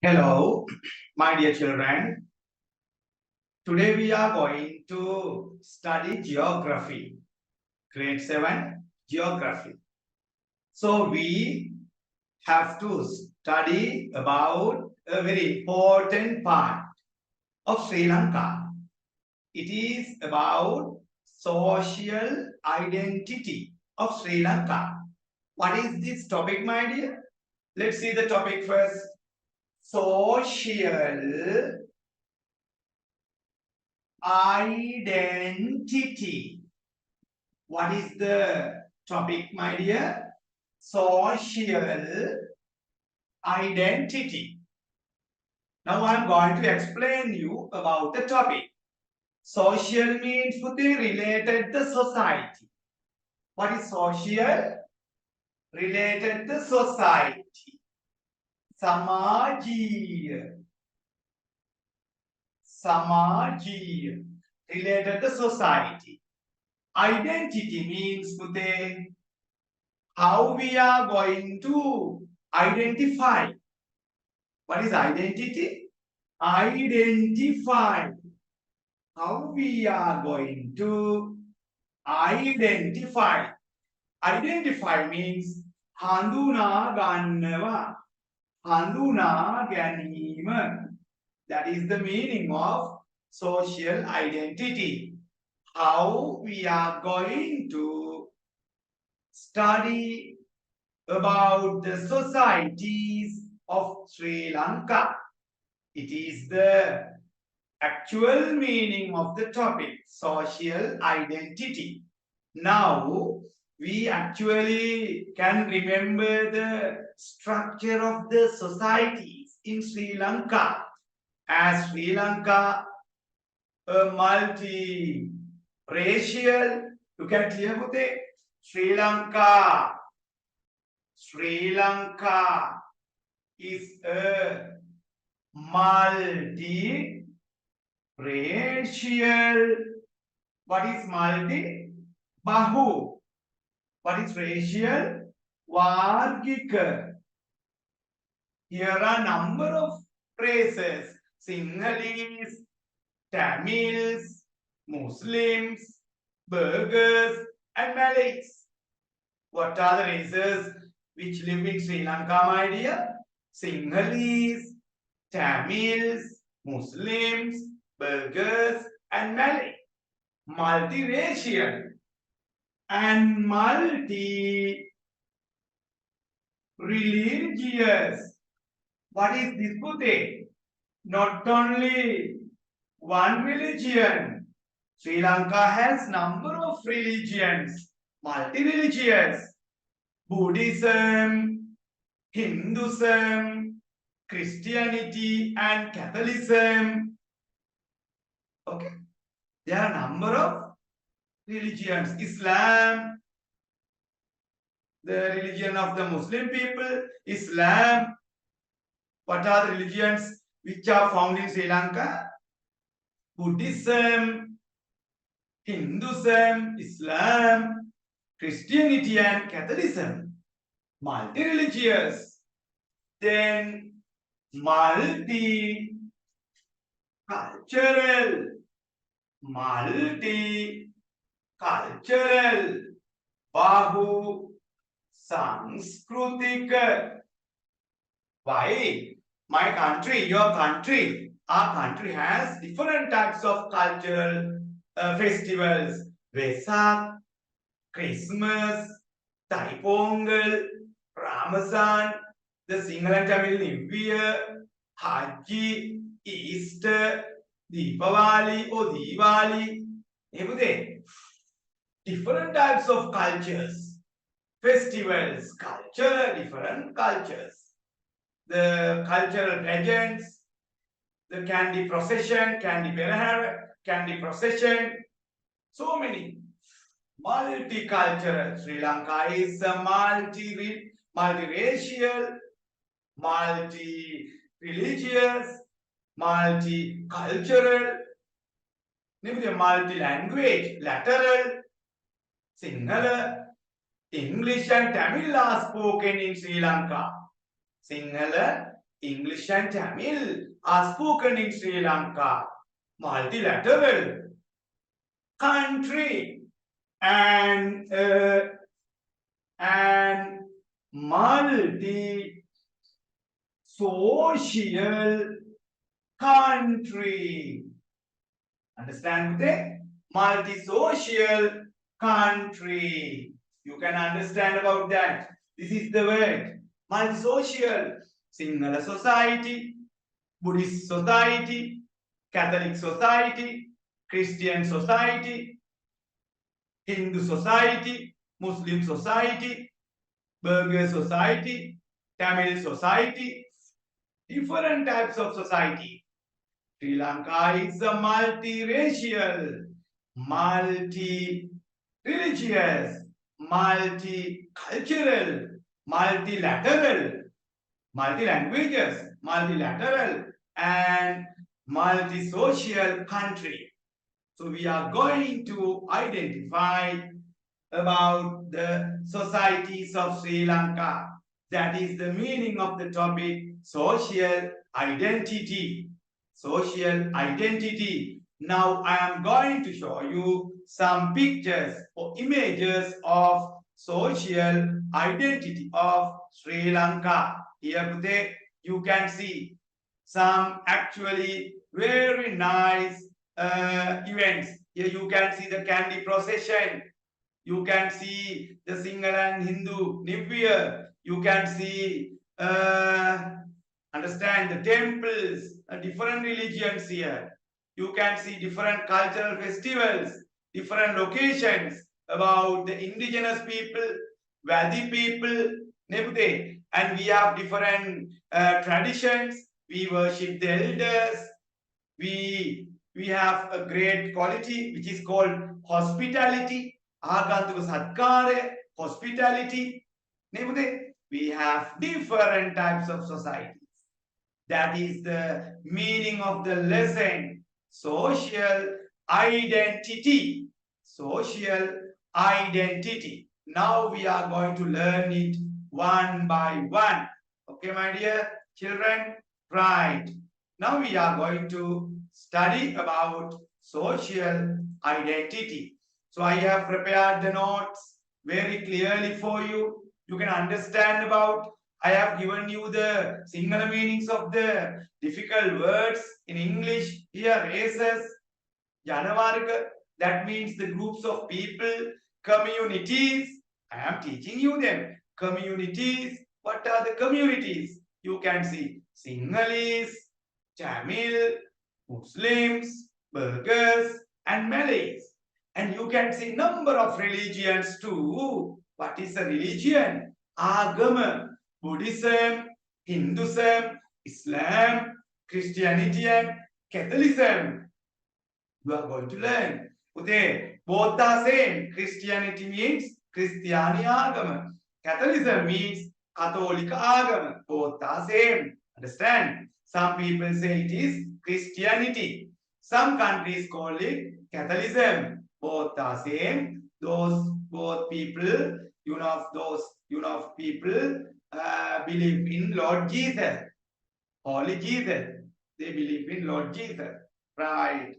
Hello, my dear children. Today we are going to study geography, grade 7 geography. So we have to study about a very important part of Sri Lanka. It is about social identity of Sri Lanka. What is this topic, my dear? Let's see the topic first. Social identity. What is the topic, my dear? Social identity. Now I'm going to explain you about the topic. Social means related to society. What is social? Related to society. Samajiya. Samajiya. Related to society. Identity means how we are going to identify. What is identity? Identify. How we are going to identify. Identify means handuna gannawa. Handuna ganima. That is the meaning of social identity. How we are going to study about the societies of Sri Lanka. It is the actual meaning of the topic, social identity. Now, we actually can remember the structure of the societies in Sri Lanka. As Sri Lanka, a multi-racial, look at here, Sri Lanka Sri Lanka is a multi-racial. What is multi? Bahu. What is racial? Vargika. Here are number of races. Sinhalese, Tamils, Muslims, Burghers, and Malays. What are the races which live in Sri Lanka, my dear? Sinhalese, Tamils, Muslims, Burghers, and Malay. Multiracial and multi-religious. What is this, Pute? Not only one religion. Sri Lanka has number of religions, multi-religious. Buddhism, Hinduism, Christianity, and Catholicism. Okay, there are a number of religions. Islam, the religion of the Muslim people. Islam. What are the religions which are found in Sri Lanka? Buddhism, Hinduism, Islam, Christianity, and Catholicism. Multi-religious. Then multi-cultural. Multi-cultural. Bahu Sanskritika. Why? My country, your country, our country has different types of cultural festivals. Vesak, Christmas, Thai Ramazan, the Sinhala Tamil New Year, Haji, Easter, Deepavali or Diwali. Different types of cultures, festivals, culture, different cultures. The cultural legends, the candy procession, candy perahara, candy procession, so many. Multicultural. Sri Lanka is a multiracial, multi-religious, multicultural, multi-language, lateral, Sinhala, English and Tamil are spoken in Sri Lanka. Sinhala, English and Tamil are spoken in Sri Lanka. Multilateral country and multi social country. Understand the multi-social country. You can understand about that. This is the word. Multi-social. Sinhala society, Buddhist society, Catholic society, Christian society, Hindu society, Muslim society, Burgher society, Tamil society, different types of society. Sri Lanka is a multiracial, multi-religious, multicultural, multilateral, multi-languages, multilateral, and multi-social country. So we are going to identify about the societies of Sri Lanka. That is the meaning of the topic, social identity. Social identity. Now I am going to show you some pictures or images of social identity of Sri Lanka. Here today you can see some actually very nice events. Here you can see the candy procession. You can see the Sinhala and Hindu New Year. You can see, understand the temples, different religions here. You can see different cultural festivals, different locations about the indigenous people, Vadi people, Nebute. And we have different traditions. We worship the elders. We have a great quality which is called hospitality. ආගන්තුක සත්කාරය, hospitality. නේද? We have different types of societies. That is the meaning of the lesson. Social identity. Social identity. Now we are going to learn it one by one. Okay, my dear children? Right. Now we are going to study about social identity. So I have prepared the notes very clearly for you. You can understand about. I have given you the singular meanings of the difficult words in English. Here, races, Janavarga, that means the groups of people, communities. I am teaching you them. Communities. What are the communities? You can see Sinhalese, Tamil, Muslims, Burghers, and Malays. And you can see number of religions too. What is a religion? Agama, Buddhism, Hinduism, Islam, Christianity, and Catholicism. You are going to learn. Okay, both are same. Christianity means Christiani Agama. Catholicism means Catholic Agama. Both are same. Understand? Some people say it is Christianity. Some countries call it Catholicism. Both are same. Those both people, those people believe in Lord Jesus, Holy Jesus. They believe in Lord Jesus, right?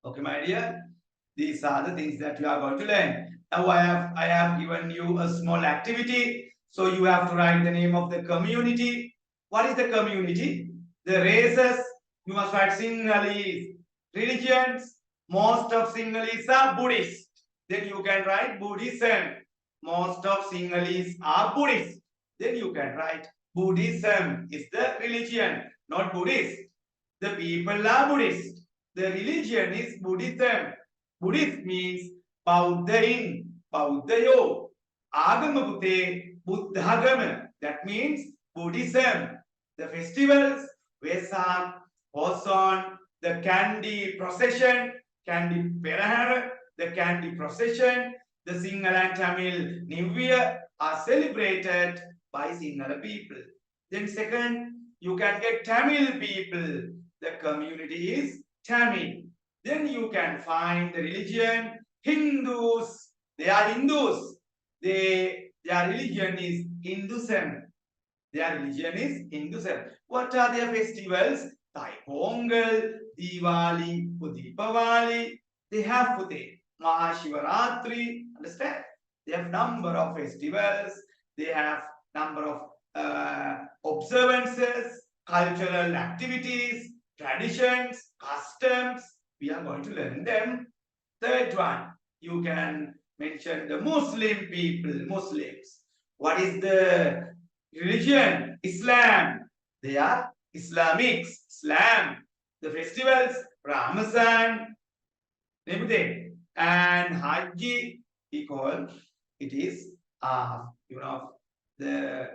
Okay, my dear. These are the things that you are going to learn. Now I have given you a small activity. So you have to write the name of the community. What is the community? The races. You must write Sinhalese. Religions. Most of Sinhalese are Buddhist. Then you can write Buddhism. Most of Sinhalese are Buddhist. Then you can write Buddhism is the religion, not Buddhist. The people are Buddhist. The religion is Buddhism. Buddhist means Buddhain, Buddhayo. Agama Buddhe, Buddhagama. That means Buddhism. The festivals, Vesak, Hoson, the Candy procession, Candy Perahara, the Candy procession, the Sinhala and Tamil New Year are celebrated by Sinhala people. Then second, you can get Tamil people. The community is Tamil. Then you can find the religion Hindus. They are Hindus. Their religion is Hinduism. Their religion is Hinduism. What are their festivals? Thai Pongal, Diwali, Deepavali. They have Pute, Mahashivaratri. Understand? They have number of festivals. They have number of observances, cultural activities, traditions, customs. We are going to learn them. Third one, you can mention the Muslim people, Muslims. What is the religion? Islam. They are Islamics, Islam. The festivals, Ramazan, everything. And Hajj, we call it is the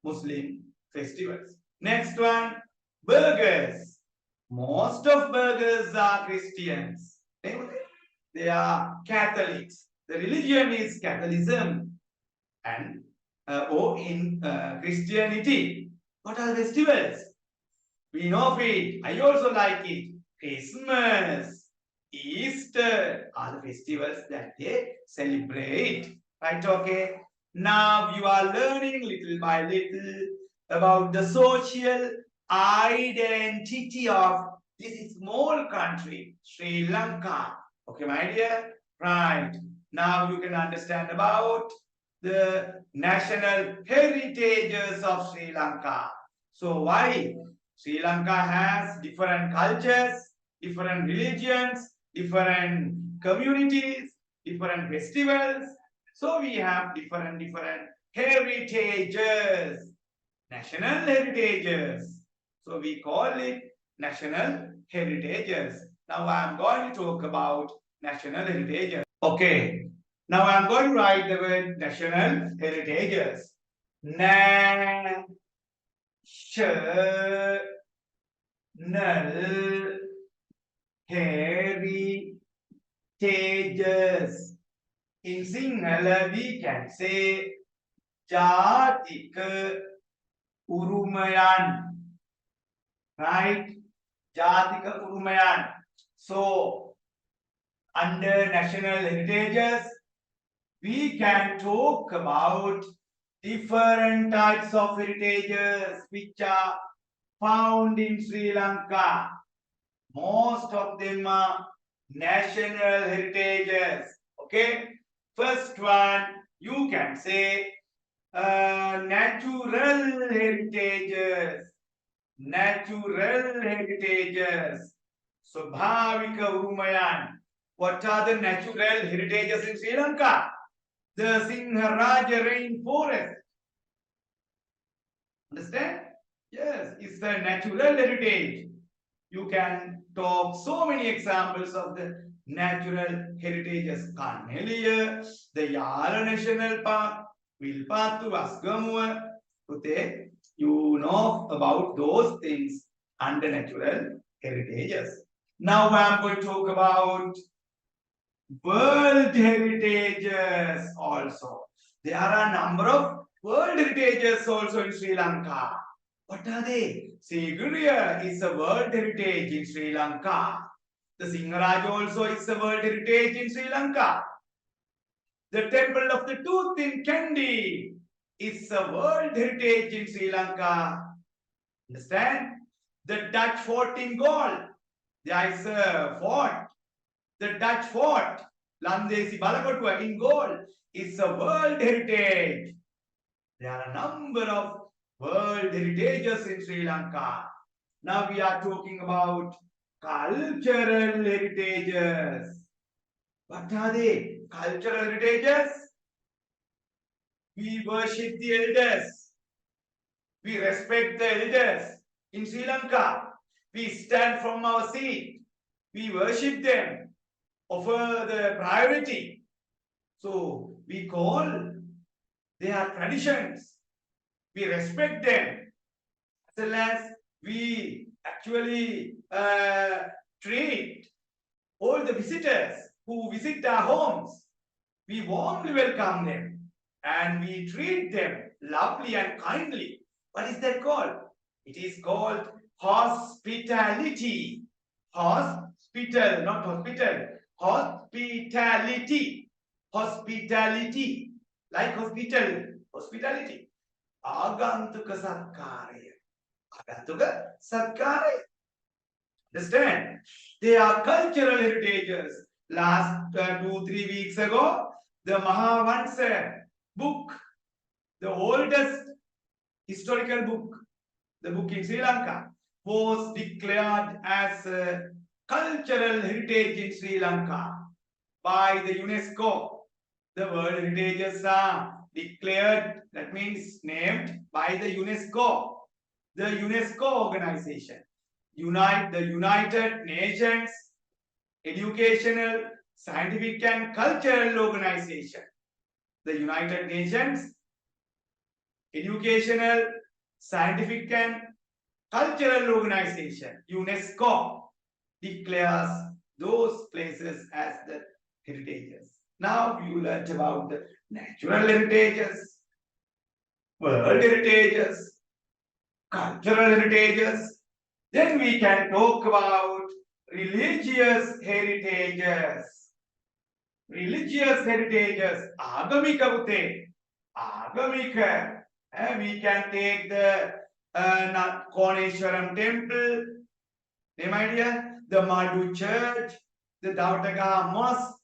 Muslim festivals. Next one, burgers. Most of burgers are Christians. They are Catholics. The religion is Catholicism and or in Christianity. What are the festivals? We know of it. I also like it. Christmas, Easter are the festivals that they celebrate. Right? Okay. Now you are learning little by little about the social identity of this small country, Sri Lanka. Okay, my dear? Right. Now you can understand about the national heritages of Sri Lanka. So why Sri Lanka has different cultures, different religions, different communities, different festivals. So we have different heritages, national heritages. So we call it national heritages. Now I am going to talk about national heritages. Okay. Now I am going to write the word national heritages. National heritages. In Sinhala, we can say Jatika Urumayan. Right? Jatika Urumayan. So, under national heritages, we can talk about different types of heritages which are found in Sri Lanka. Most of them are national heritages. Okay. First one, you can say natural heritages. Natural heritages. Swabhavika Urumayan. What are the natural heritages in Sri Lanka? The Singharaja rainforest. Understand? Yes, it's the natural heritage. You can talk so many examples of the natural heritages. Carnelia, the Yara National Park, Vilpatu, Asgamua. Okay, you know about those things under natural heritages. Now I am going to talk about world heritages also. There are a number of world heritages also in Sri Lanka. What are they? Sigiriya is a world heritage in Sri Lanka. The Singaraj also is a world heritage in Sri Lanka. The temple of the tooth in Kandy is a world heritage in Sri Lanka. Understand? The Dutch fort in Gaul. There is a fort. The Dutch fort, Landesi Balakotua in Gaul, is a world heritage. There are a number of world heritages in Sri Lanka. Now we are talking about cultural heritages. What are they? Cultural heritages? We worship the elders. We respect the elders. In Sri Lanka, we stand from our seat. We worship them. Offer the priority. So we call their traditions. We respect them. As well as we actually treat all the visitors who visit our homes. We warmly welcome them and we treat them lovely and kindly. What is that called? It is called hospitality. Hospital, not hospital. Hospitality. Hospitality. Like hospital. Hospitality. Agantuka Satkare. Agantuka Satkare. Understand? They are cultural heritages. Last 2-3 weeks ago, the Mahavansa book, the oldest historical book, the book in Sri Lanka, was declared as a cultural heritage in Sri Lanka by the UNESCO. The World Heritages are declared, that means named by the UNESCO. The UNESCO organization, the United Nations Educational, Scientific and Cultural Organization. The United Nations Educational, Scientific and Cultural Organization, UNESCO, declares those places as the heritages. Now you learned about the natural heritages, world heritages, cultural heritages. Then we can talk about religious heritages. Religious heritages, agamika bute, agamika. We can take the Koneshwaram temple, name idea, the Madhu church, the Dautagaha mosque.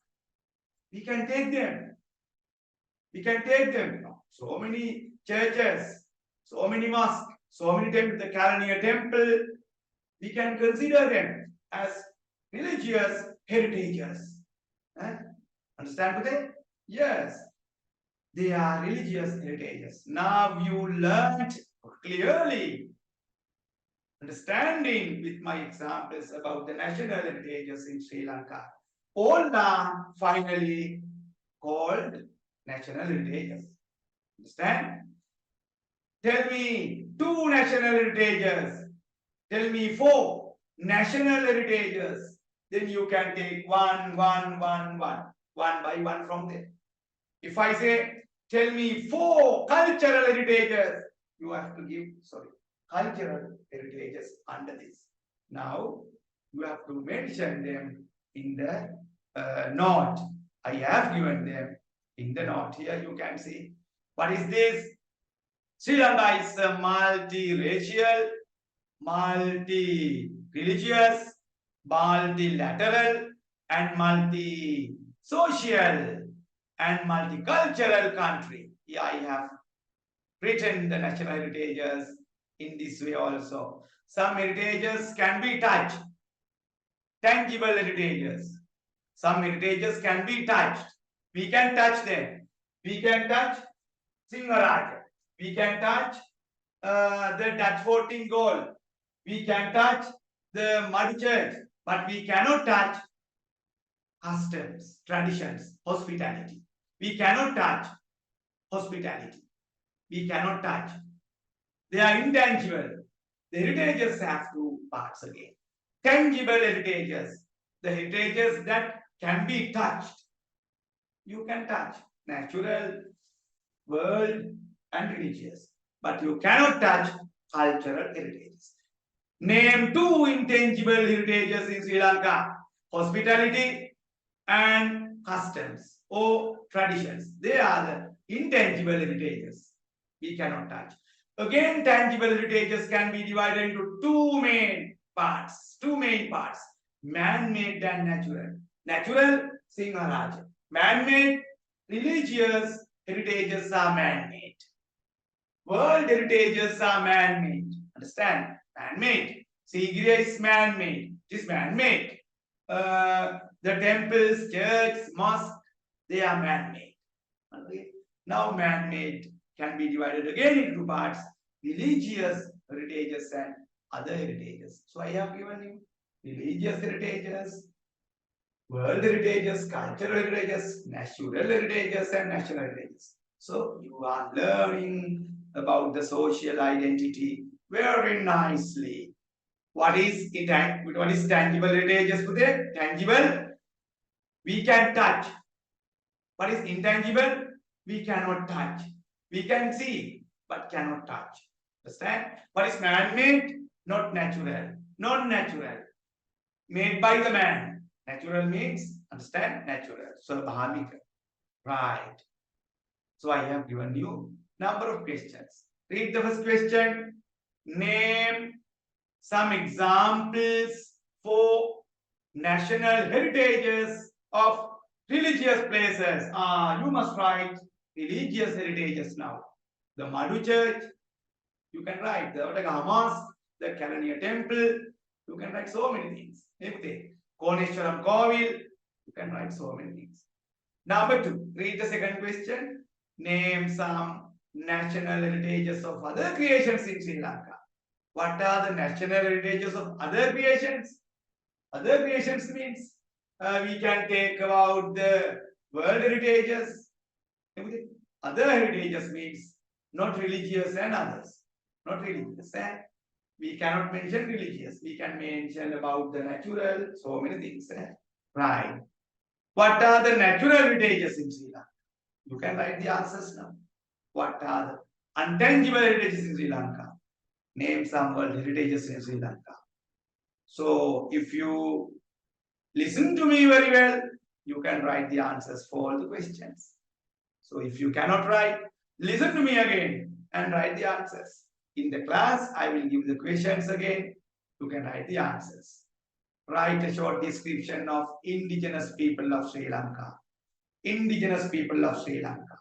We can take them. We can take them. So many churches, so many mosques, so many temples, the Kalaniya temple. We can consider them as religious heritages. Understand today? Yes, they are religious heritages. Now you learned clearly, understanding with my examples about the national heritages in Sri Lanka. All are finally called national heritages. Understand? Tell me 2 national heritages. Tell me 4 national heritages. Then you can take one by one from there. If I say, tell me 4 cultural heritages, you have to give, cultural heritages under this. Now, you have to mention them in the note. I have given them in the note. Here you can see. What is this? Sri Lanka is a multi-racial, multi-religious, multilateral, and multi-social and multicultural country. Here I have written the national heritages in this way also. Some heritages can be touched, tangible heritages. Some heritages can be touched. We can touch them. We can touch Singharaj. We can touch the Dutch voting goal. We can touch the mud church, but we cannot touch customs, traditions, hospitality. We cannot touch hospitality. We cannot touch. They are intangible. The heritages have 2 parts again. Tangible heritages, the heritages that can be touched. You can touch natural, world, and religious, but you cannot touch cultural heritages. Name 2 intangible heritages in Sri Lanka: hospitality and customs or traditions. They are the intangible heritages. We cannot touch. Again, tangible heritages can be divided into 2 main parts. Man-made and natural. Natural, Singharaj. Man-made, religious heritages are man-made. World heritages are man-made. Understand? Man-made. Sigiriya is man-made. It is man-made. The temples, churches, mosques, they are man-made. Okay? Now man-made can be divided again into 2 parts: religious heritages and other heritages. So I have given you religious heritages, world heritages, cultural heritages, natural heritages, and national heritages. So you are learning about the social identity very nicely. What is tangible heritages? Tangible, we can touch. What is intangible? We cannot touch. We can see, but cannot touch. Understand? What is man-made? Not natural. Non-natural. Made by the man. Natural means, understand? Natural. So, Bhamika. Right. So, I have given you number of questions. Read the first question. Name some examples for national heritages of religious places. You must write religious heritages now. The Madhu Church, you can write the Vataka Mosque, the Kalaniya Temple, you can write so many things. Koneshwaram Kovil, you can write so many things. Number 2, read the second question. Name some national heritages of other creations in Sri Lanka. What are the national heritages of other creations? Other creations means we can take about the world heritages. Other heritages means not religious and others. Not religious. We cannot mention religious. We can mention about the natural, so many things. Right. What are the natural heritages in Sri Lanka? You can write the answers now. What are the untangible heritages in Sri Lanka? Name some world heritages in Sri Lanka. So if you listen to me very well, you can write the answers for all the questions. So if you cannot write, listen to me again and write the answers. In the class, I will give the questions again. You can write the answers. Write a short description of indigenous people of Sri Lanka. Indigenous people of Sri Lanka.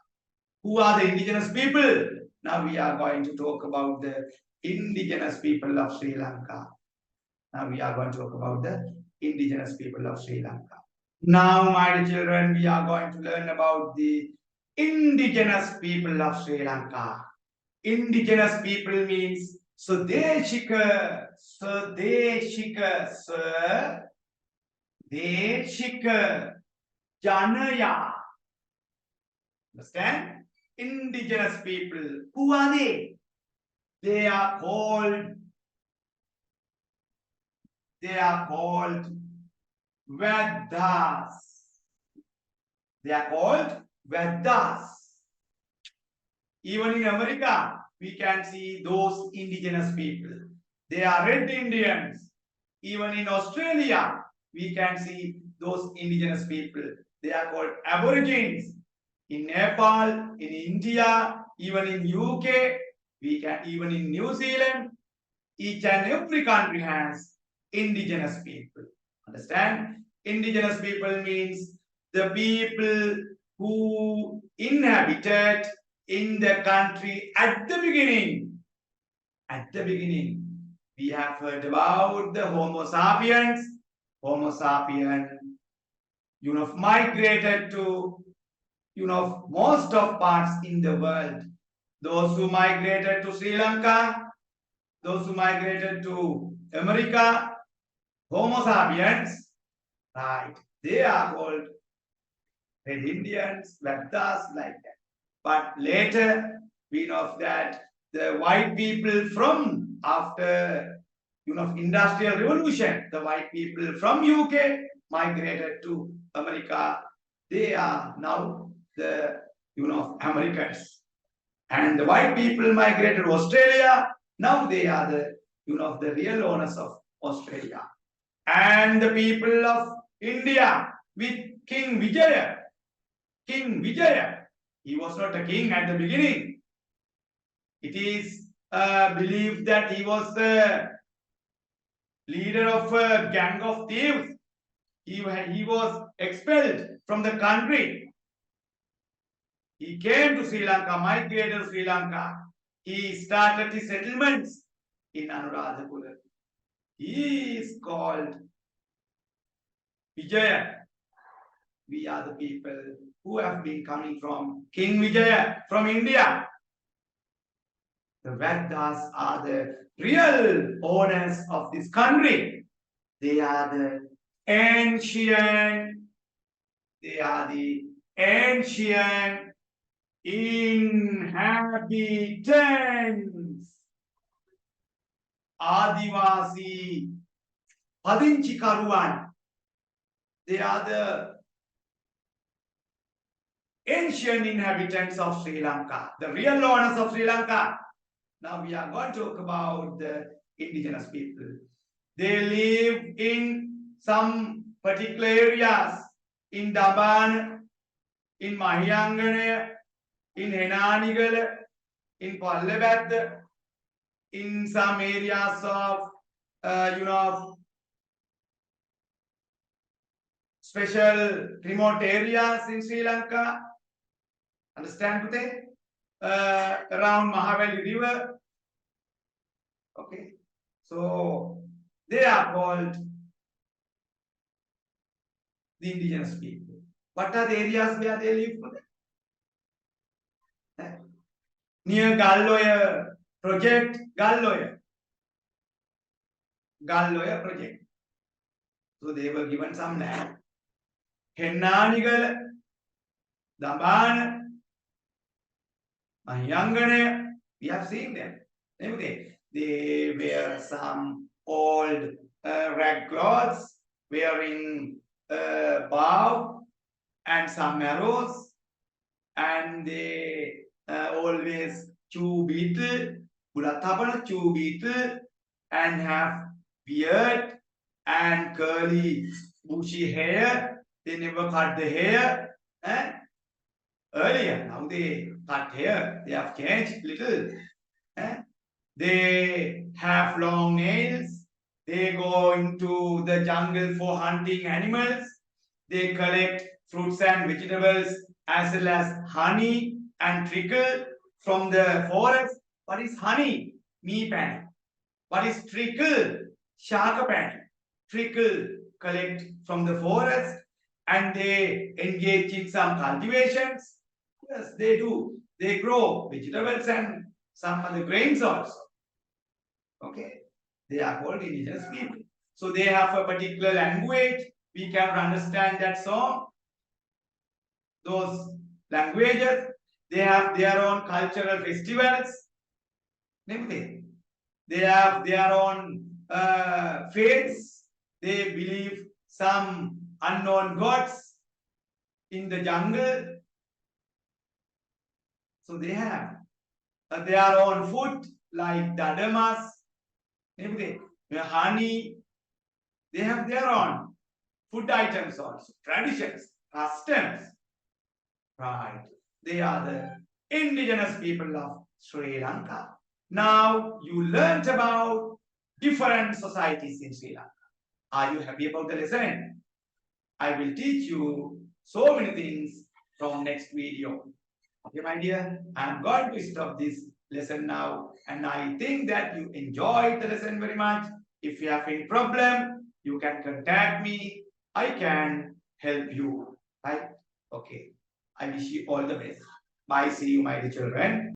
Who are the indigenous people? Now we are going to talk about the indigenous people of Sri Lanka. Now we are going to talk about the indigenous people of Sri Lanka. Now, my dear children, we are going to learn about the indigenous people of Sri Lanka. Indigenous people means Swadeshika, Swadeshika, Swadeshika, Janaya. Understand? Indigenous people. Who are they? They are called Vedas. They are called Vedas. Even in America, we can see those indigenous people. They are red Indians. Even in Australia, we can see those indigenous people. They are called Aborigines. In Nepal, in India, even in UK, even in New Zealand, each and every country has indigenous people. Understand? Indigenous people means the people who inhabited in the country at the beginning. At the beginning, we have heard about the Homo sapiens. Homo sapien, migrated to, most of parts in the world. Those who migrated to Sri Lanka, those who migrated to America, Homo sapiens, right? They are called Red Indians, Vedas, like that. But later, we know that the white people from after, industrial revolution, the white people from UK migrated to America. They are now the, Americans. And the white people migrated to Australia. Now they are the, the real owners of Australia. And the people of India with King Vijaya. King Vijaya. He was not a king at the beginning. It is believed that he was the leader of a gang of thieves. He was expelled from the country. He came to Sri Lanka, migrated to Sri Lanka. He started his settlements in Anuradhapura. He is called Vijaya. We are the people who have been coming from King Vijaya from India. The Vedas are the real owners of this country. They are the ancient inhabitants. Adivasi, Padinchi Karuan. They are the ancient inhabitants of Sri Lanka, the real owners of Sri Lanka. Now we are going to talk about the indigenous people. They live in some particular areas in Daban, in Mahiyangana, in Henanigala, in Pallabad, in some areas of, special remote areas in Sri Lanka. Understand today? Around Mahavali River. Okay. So they are called the indigenous people. What are the areas where they live? Near Galloya project, Galloya project. So they were given some land. Hennanigal, Damban, Mahiyangane, we have seen them. They wear some old rag clothes, wearing bow and some arrows, and they always chew beetle, bulatapana chew beetle, and have beard and curly bushy hair. They never cut the hair. And earlier, now they cut hair. They have changed little. They have long nails. They go into the jungle for hunting animals. They collect fruits and vegetables as well as honey and trickle from the forest. What is honey? Me pan. What is trickle? Shaka pan. Trickle collect from the forest and they engage in some cultivations. Yes, they do. They grow vegetables and some other grains also. Okay, they are called indigenous people. So they have a particular language. We can understand that song. Those languages. They have their own cultural festivals. They have their own faiths. They believe some unknown gods in the jungle. So they have their own food like dadamas, honey. They have their own food items also, traditions, customs. Right. They are the indigenous people of Sri Lanka. Now you learnt about different societies in Sri Lanka. Are you happy about the lesson? I will teach you so many things from next video. Okay, my dear, I'm going to stop this lesson now. And I think that you enjoyed the lesson very much. If you have any problem, you can contact me. I can help you. Right? Okay. I wish you all the best. Bye. See you, my dear children.